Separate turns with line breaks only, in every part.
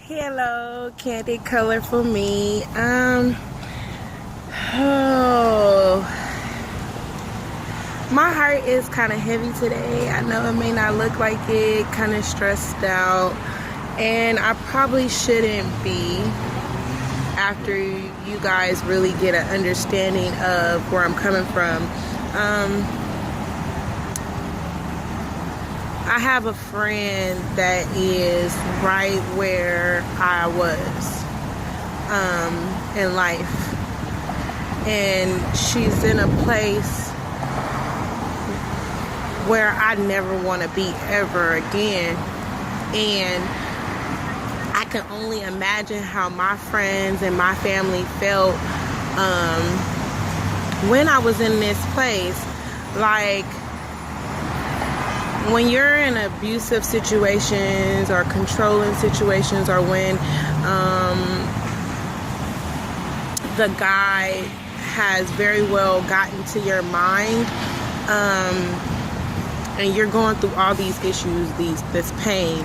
Hello, Candy Colorful Me. Oh, my heart is kind of heavy today. I know it may not look like it, kind of stressed out, and I probably shouldn't be after you guys really get an understanding of where I'm coming from. I have a friend that is right where I was in life, and she's in a place where I never want to be ever again. And I can only imagine how my friends and my family felt when I was in this place. Like, when you're in abusive situations or controlling situations, or when the guy has very well gotten to your mind, and you're going through all these issues, this pain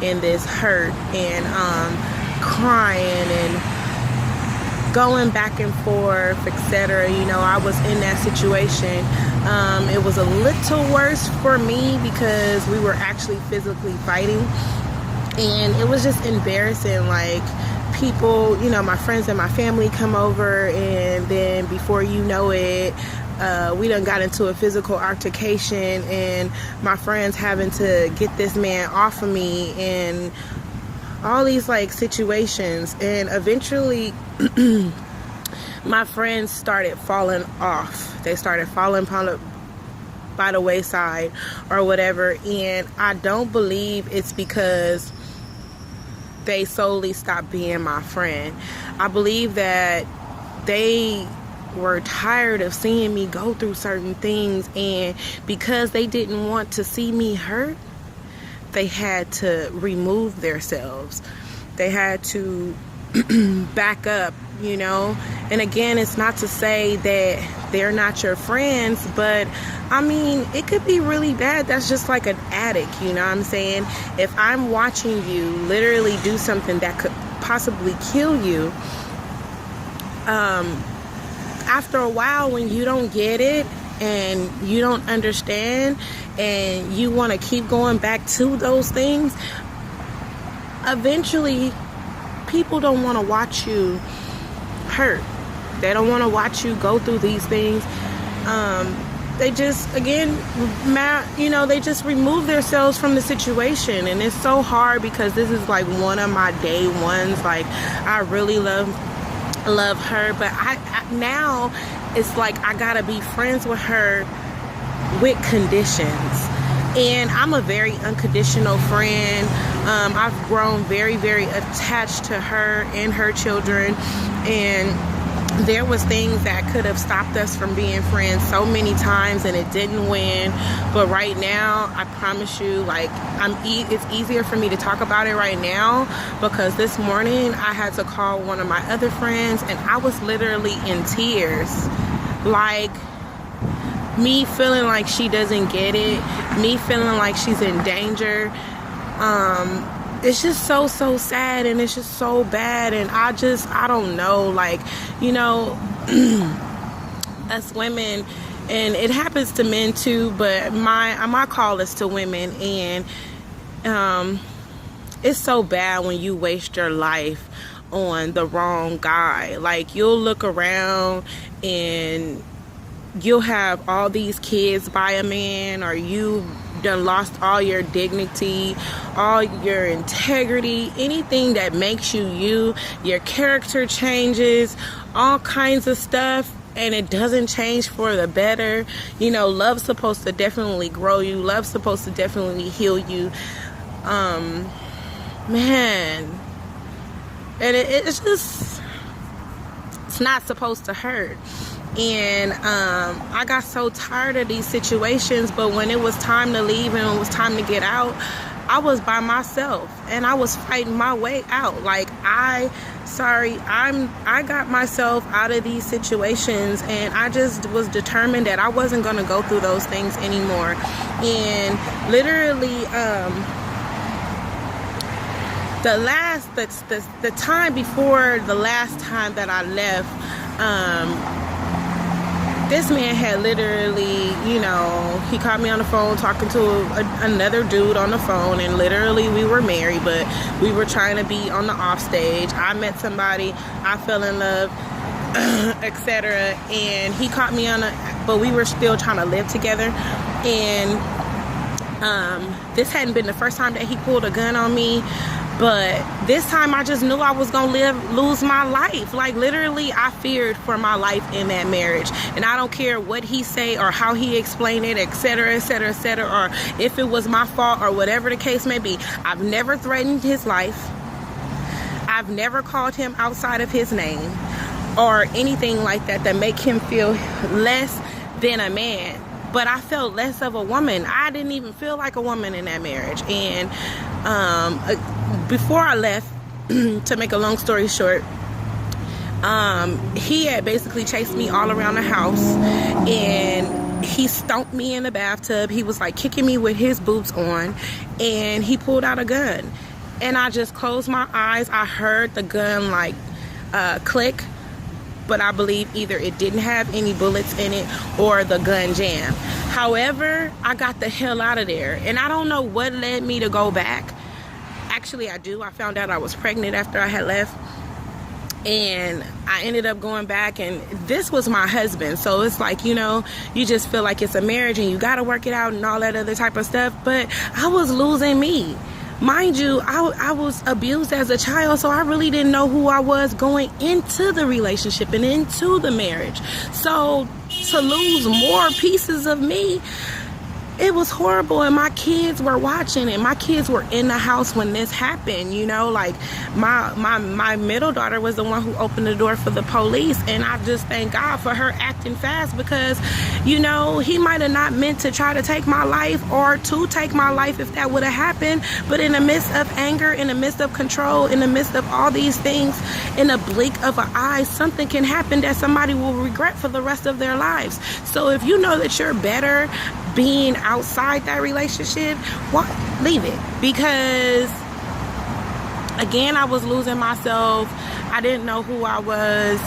and this hurt, and crying and going back and forth, etc. You know, I was in that situation. It was a little worse for me because we were actually physically fighting, and it was just embarrassing. Like, people, you know, my friends and my family come over, and then before you know it, we done got into a physical altercation, and my friends having to get this man off of me, and all these like situations. And eventually my friends started falling off. They started falling by the wayside or whatever. And I don't believe it's because they solely stopped being my friend. I believe that they were tired of seeing me go through certain things, and because they didn't want to see me hurt, they had to remove themselves. They had to back up, you know. And again, it's not to say that they're not your friends, but I mean, it could be really bad. That's just like an addict, you know what I'm saying? If I'm watching you literally do something that could possibly kill you, after a while, when you don't get it and you don't understand and you want to keep going back to those things, eventually people don't want to watch you hurt. They don't want to watch you go through these things. They just, again, you know, they just remove themselves from the situation. And it's so hard because this is like one of my day ones. Like, I really love her, but I now it's like I gotta be friends with her with conditions. And I'm a very unconditional friend. I've grown very, very attached to her and her children, and there was things that could have stopped us from being friends so many times, and it didn't win. But right now, I promise you, like, it's easier for me to talk about it right now, because this morning I had to call one of my other friends, and I was literally in tears. Like, me feeling like she doesn't get it, me feeling like she's in danger. It's just so sad, and it's just so bad. And I don't know, like, you know, us women, and it happens to men too, but my call is to women. And it's so bad when you waste your life on the wrong guy. Like, you'll look around and you'll have all these kids by a man, or you done lost all your dignity, all your integrity, anything that makes you, your character changes, all kinds of stuff, and it doesn't change for the better. You know, love's supposed to definitely grow you. Love's supposed to definitely heal you. Man, and it's just, it's not supposed to hurt. And I got so tired of these situations, but when it was time to leave and it was time to get out, I was by myself, and I was fighting my way out. Like, I got myself out of these situations, and I just was determined that I wasn't going to go through those things anymore. And literally, the time before the last time that I left, this man had literally, you know, he caught me on the phone talking to another dude on the phone, and literally we were married, but we were trying to be on the off stage. I met somebody, I fell in love, etc. And he caught me but we were still trying to live together. And this hadn't been the first time that he pulled a gun on me, but this time I just knew I was gonna lose my life. Like, literally, I feared for my life in that marriage. And I don't care what he say or how he explained it, etc., etc., etc., or if it was my fault or whatever the case may be. I've never threatened his life. I've never called him outside of his name or anything like that make him feel less than a man. But I felt less of a woman. I didn't even feel like a woman in that marriage. And before I left, to make a long story short, he had basically chased me all around the house, and he stomped me in the bathtub. He was like kicking me with his boots on, and he pulled out a gun. And I just closed my eyes. I heard the gun like click, but I believe either it didn't have any bullets in it or the gun jammed. However, I got the hell out of there, and I don't know what led me to go back. Actually, I do. I found out I was pregnant after I had left, and I ended up going back, and this was my husband. So it's like, you know, you just feel like it's a marriage and you got to work it out and all that other type of stuff. But I was losing me. Mind you, I was abused as a child, so I really didn't know who I was going into the relationship and into the marriage. So to lose more pieces of me, it was horrible. And my kids were watching, and my kids were in the house when this happened. You know, like my middle daughter was the one who opened the door for the police, and I just thank God for her acting fast, because, you know, he might have not meant to try to take my life or to take my life if that would have happened. But in the midst of anger, in the midst of control, in the midst of all these things, in a blink of an eye, something can happen that somebody will regret for the rest of their lives. So if you know that you're better being outside that relationship, leave it. Because again, I was losing myself. I didn't know who I was.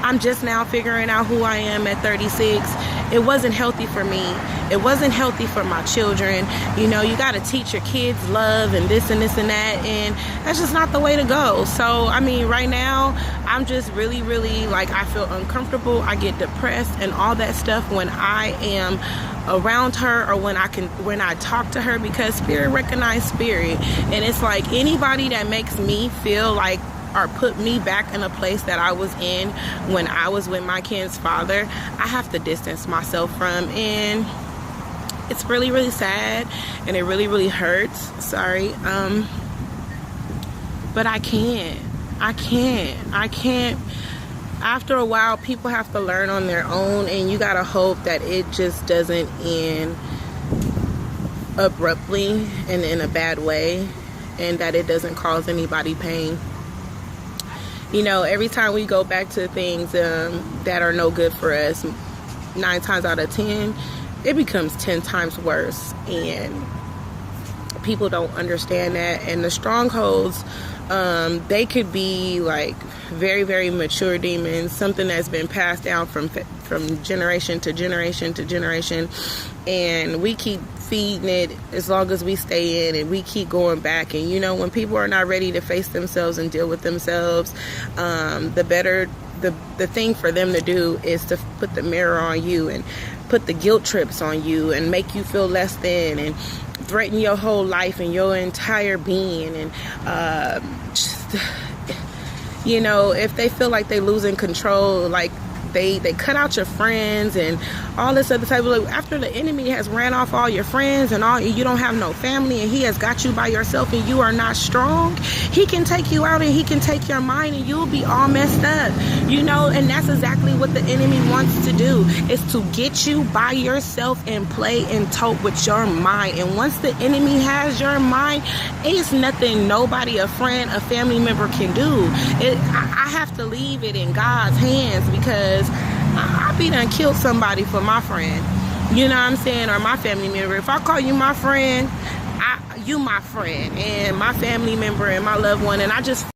I'm just now figuring out who I am at 36. It wasn't healthy for me. It wasn't healthy for my children. You know, you got to teach your kids love and this and this and that, and that's just not the way to go. So, I mean, right now, I'm just really, really, like, I feel uncomfortable. I get depressed and all that stuff when I am around her, or when I talk to her, because spirit recognizes spirit. And it's like, anybody that makes me feel like, or put me back in a place that I was in when I was with my kid's father, I have to distance myself from. And it's really, really sad, and it really, really hurts. Sorry. But I can't. After a while, people have to learn on their own, and you gotta hope that it just doesn't end abruptly and in a bad way, and that it doesn't cause anybody pain. You know, every time we go back to things that are no good for us, 9 times out of 10, it becomes 10 times worse. And people don't understand that. And the strongholds, they could be like very, very mature demons, something that's been passed down from generation to generation to generation, and we keep feeding it as long as we stay in, and we keep going back. And you know, when people are not ready to face themselves and deal with themselves, the thing for them to do is to put the mirror on you and put the guilt trips on you and make you feel less than, and threaten your whole life and your entire being. And you know, if they feel like they're losing control, like they cut out your friends and all this other type of, like, after the enemy has ran off all your friends and all, you don't have no family, and he has got you by yourself, and you are not strong, he can take you out, and he can take your mind, and you'll be all messed up, you know. And that's exactly what the enemy wants to do, is to get you by yourself and play and tote with your mind. And once the enemy has your mind, it's nothing nobody, a friend, a family member can do. I have to leave it in God's hands, because I be done killed somebody for my friend, you know what I'm saying, or my family member. If I call you my friend, you my friend and my family member and my loved one, and I just